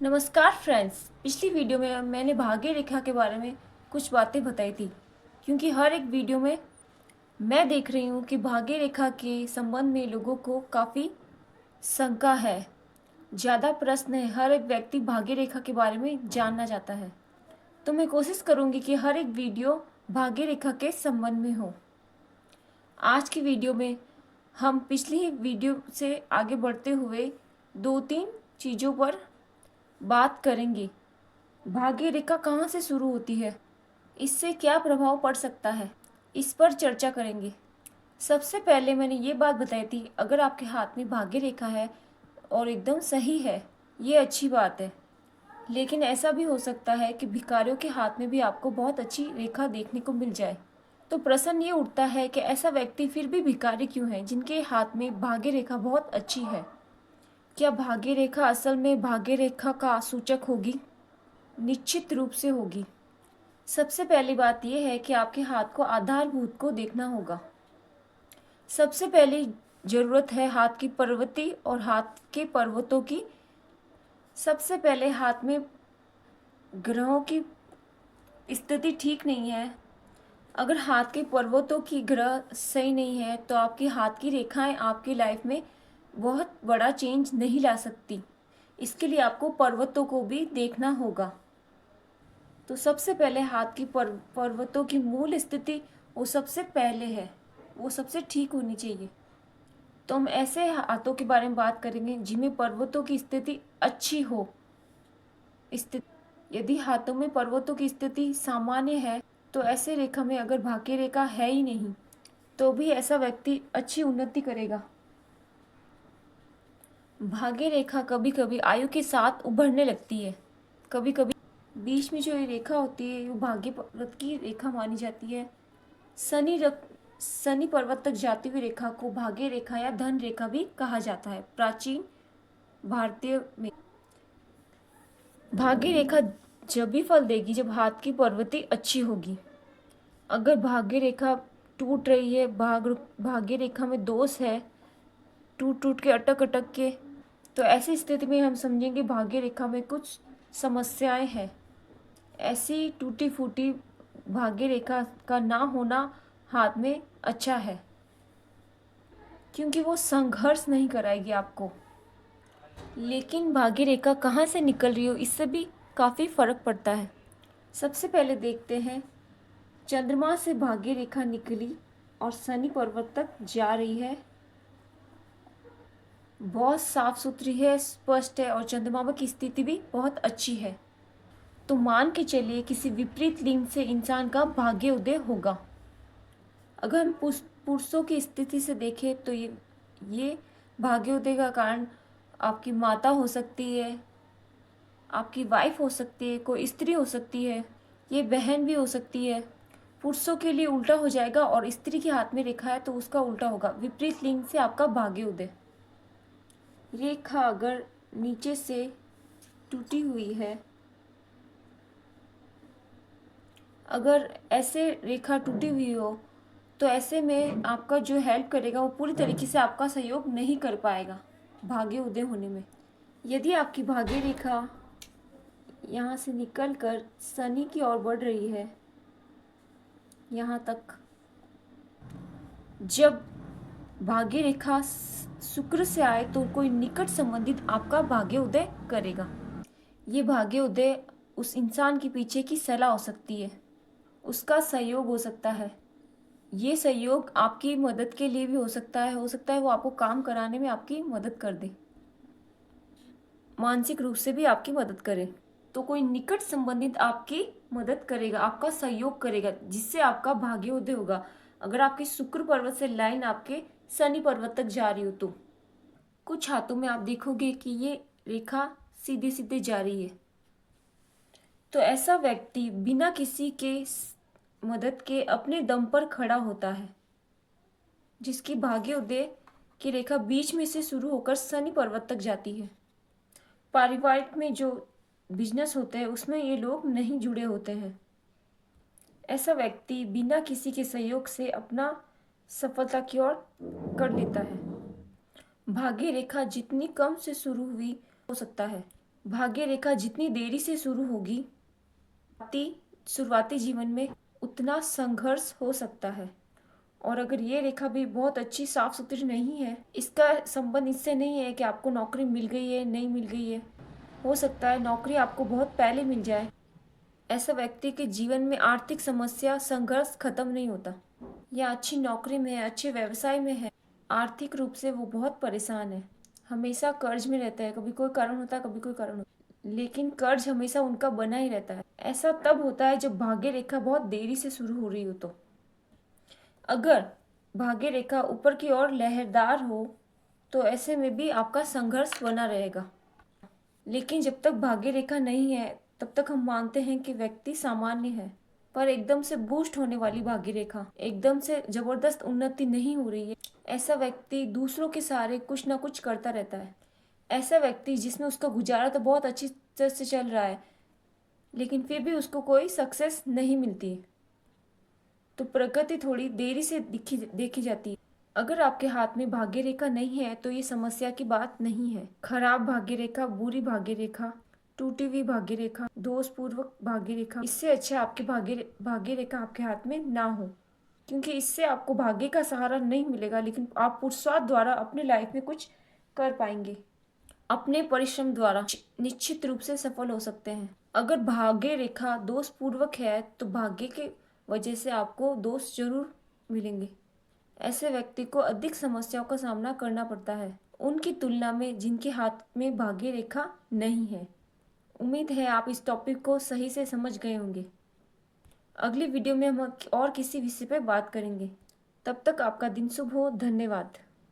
नमस्कार फ्रेंड्स। पिछली वीडियो में मैंने भाग्य रेखा के बारे में कुछ बातें बताई थी, क्योंकि हर एक वीडियो में मैं देख रही हूँ कि भाग्य रेखा के संबंध में लोगों को काफ़ी शंका है, ज़्यादा प्रश्न है। हर एक व्यक्ति भाग्य रेखा के बारे में जानना चाहता है, तो मैं कोशिश करूँगी कि हर एक वीडियो भाग्य रेखा के संबंध में हो। आज की वीडियो में हम पिछली वीडियो से आगे बढ़ते हुए दो तीन चीज़ों पर बात करेंगे। भाग्य रेखा कहाँ से शुरू होती है, इससे क्या प्रभाव पड़ सकता है, इस पर चर्चा करेंगे। सबसे पहले मैंने ये बात बताई थी, अगर आपके हाथ में भाग्य रेखा है और एकदम सही है, ये अच्छी बात है। लेकिन ऐसा भी हो सकता है कि भिखारियों के हाथ में भी आपको बहुत अच्छी रेखा देखने को मिल जाए। तो प्रश्न ये उठता है कि ऐसा व्यक्ति फिर भी भिखारी क्यों है, जिनके हाथ में भाग्य रेखा बहुत अच्छी है। क्या भाग्य रेखा असल में भाग्य रेखा का सूचक होगी? निश्चित रूप से होगी। सबसे पहली बात यह है कि आपके हाथ को आधारभूत को देखना होगा। सबसे पहली जरूरत है हाथ की प्रवृत्ति और हाथ के पर्वतों की। सबसे पहले हाथ में ग्रहों की स्थिति ठीक नहीं है। अगर हाथ के पर्वतों की ग्रह सही नहीं है तो आपके हाथ की रेखाएं आपकी लाइफ में बहुत बड़ा चेंज नहीं ला सकती। इसके लिए आपको पर्वतों को भी देखना होगा। तो सबसे पहले हाथ की पर्वतों की मूल स्थिति वो सबसे पहले है, वो सबसे ठीक होनी चाहिए। तो हम ऐसे हाथों के बारे में बात करेंगे जिनमें पर्वतों की स्थिति अच्छी हो। स्थिति यदि हाथों में पर्वतों की स्थिति सामान्य है तो ऐसे रेखा में अगर भाग्य रेखा है ही नहीं तो भी ऐसा व्यक्ति अच्छी उन्नति करेगा। भाग्य रेखा कभी कभी आयु के साथ उभरने लगती है। कभी कभी बीच में जो ये रेखा होती है वो भाग्य पर्वत की रेखा मानी जाती है। शनि पर्वत तक जाती हुई रेखा को भाग्य रेखा या धन रेखा भी कहा जाता है। प्राचीन भारतीय में भाग्य रेखा जब भी फल देगी जब हाथ की प्रवृत्ति अच्छी होगी। अगर भाग्य रेखा टूट रही है, भाग्य रेखा में दोष है, टूट टूट के अटक अटक के, तो ऐसी स्थिति में हम समझेंगे भाग्य रेखा में कुछ समस्याएं हैं। ऐसी टूटी फूटी भाग्य रेखा का ना होना हाथ में अच्छा है, क्योंकि वो संघर्ष नहीं कराएगी आपको। लेकिन भाग्य रेखा कहाँ से निकल रही हो, इससे भी काफ़ी फर्क पड़ता है। सबसे पहले देखते हैं, चंद्रमा से भाग्य रेखा निकली और शनि पर्वत तक जा रही है। बहुत साफ सुथरी है, स्पष्ट है और चंद्रमा की स्थिति भी बहुत अच्छी है। तो मान के चलिए किसी विपरीत लिंग से इंसान का भाग्य उदय होगा। अगर हम पुरुषों की स्थिति से देखें तो ये भाग्योदय का कारण आपकी माता हो सकती है, आपकी वाइफ हो सकती है, कोई स्त्री हो सकती है, ये बहन भी हो सकती है। पुरुषों के लिए उल्टा हो जाएगा और स्त्री के हाथ में रेखा है तो उसका उल्टा होगा। विपरीत लिंग से आपका भाग्योदय। रेखा अगर नीचे से टूटी हुई है, अगर ऐसे रेखा टूटी हुई हो तो ऐसे में आपका जो हेल्प करेगा वो पूरी तरीके से आपका सहयोग नहीं कर पाएगा भाग्य उदय होने में। यदि आपकी भाग्य रेखा यहाँ से निकल कर शनि की ओर बढ़ रही है, यहाँ तक, जब भाग्य रेखा शुक्र से आए तो कोई निकट संबंधित आपका भाग्य उदय करेगा। ये भाग्य उदय उस इंसान के पीछे की सलाह हो सकती है, उसका सहयोग हो सकता है। ये सहयोग आपकी मदद के लिए भी हो सकता है वो आपको काम कराने में आपकी मदद कर दे, मानसिक रूप से भी आपकी मदद करे। तो कोई निकट संबंधित आपकी मदद करेगा, आपका सहयोग करेगा, जिससे आपका भाग्योदय होगा। अगर आपके शुक्र पर्वत से लाइन आपके शनि पर्वत तक जा रही हो तो कुछ हाथों में आप देखोगे कि ये रेखा सीधे सीधे जा रही है। तो ऐसा व्यक्ति बिना किसी के मदद के अपने दम पर खड़ा होता है, जिसकी भाग्योदय की रेखा बीच में से शुरू होकर शनि पर्वत तक जाती है। पारिवारिक में जो बिजनेस होते हैं उसमें ये लोग नहीं जुड़े होते हैं। ऐसा व्यक्ति बिना किसी के सहयोग से अपना सफलता की ओर कर लेता है। भाग्य रेखा जितनी कम से शुरू हुई हो सकता है, भाग्य रेखा जितनी देरी से शुरू होगी, शुरुआती जीवन में उतना संघर्ष हो सकता है। और अगर ये रेखा भी बहुत अच्छी साफ सुथरी नहीं है, इसका संबंध इससे नहीं है कि आपको नौकरी मिल गई है नहीं मिल गई है। हो सकता है नौकरी आपको बहुत पहले मिल जाए। ऐसा व्यक्ति के जीवन में आर्थिक समस्या संघर्ष खत्म नहीं होता। या अच्छी नौकरी में है, अच्छे व्यवसाय में है, आर्थिक रूप से वो बहुत परेशान है, हमेशा कर्ज में रहता है। कभी कोई कारण होता है, कभी कोई कारण होता है, लेकिन कर्ज हमेशा उनका बना ही रहता है। ऐसा तब होता है जब भाग्य रेखा बहुत देरी से शुरू हो रही हो। तो अगर भाग्य रेखा ऊपर की ओर लहरदार हो तो ऐसे में भी आपका संघर्ष बना रहेगा। लेकिन जब तक भाग्य रेखा नहीं है तब तक हम मानते हैं कि व्यक्ति सामान्य है। पर एकदम से बूस्ट होने वाली भाग्य रेखा, एकदम से जबरदस्त उन्नति नहीं हो रही है। ऐसा व्यक्ति दूसरों के सहारे कुछ ना कुछ करता रहता है। ऐसा व्यक्ति जिसमें उसका गुजारा तो बहुत अच्छी तरह से चल रहा है, लेकिन फिर भी उसको कोई सक्सेस नहीं मिलती है, तो प्रगति थोड़ी देरी से देखी जाती है। अगर आपके हाथ में भाग्य रेखा नहीं है तो ये समस्या की बात नहीं है। खराब भाग्य रेखा, बुरी भाग्य रेखा, टूटी हुई भाग्य रेखा, दोषपूर्वक भाग्य रेखा, इससे अच्छा आपके भाग्य रेखा आपके हाथ में ना हो, क्योंकि इससे आपको भाग्य का सहारा नहीं मिलेगा, लेकिन आप पुरुषार्थ द्वारा अपने लाइफ में कुछ कर पाएंगे। अपने परिश्रम द्वारा निश्चित रूप से सफल हो सकते हैं। अगर भाग्य रेखा दोषपूर्वक है तो भाग्य के वजह से आपको दोष जरूर मिलेंगे। ऐसे व्यक्ति को अधिक समस्याओं का सामना करना पड़ता है उनकी तुलना में जिनके हाथ में भाग्य रेखा नहीं है। उम्मीद है आप इस टॉपिक को सही से समझ गए होंगे। अगली वीडियो में हम और किसी विषय पर बात करेंगे। तब तक आपका दिन शुभ हो। धन्यवाद।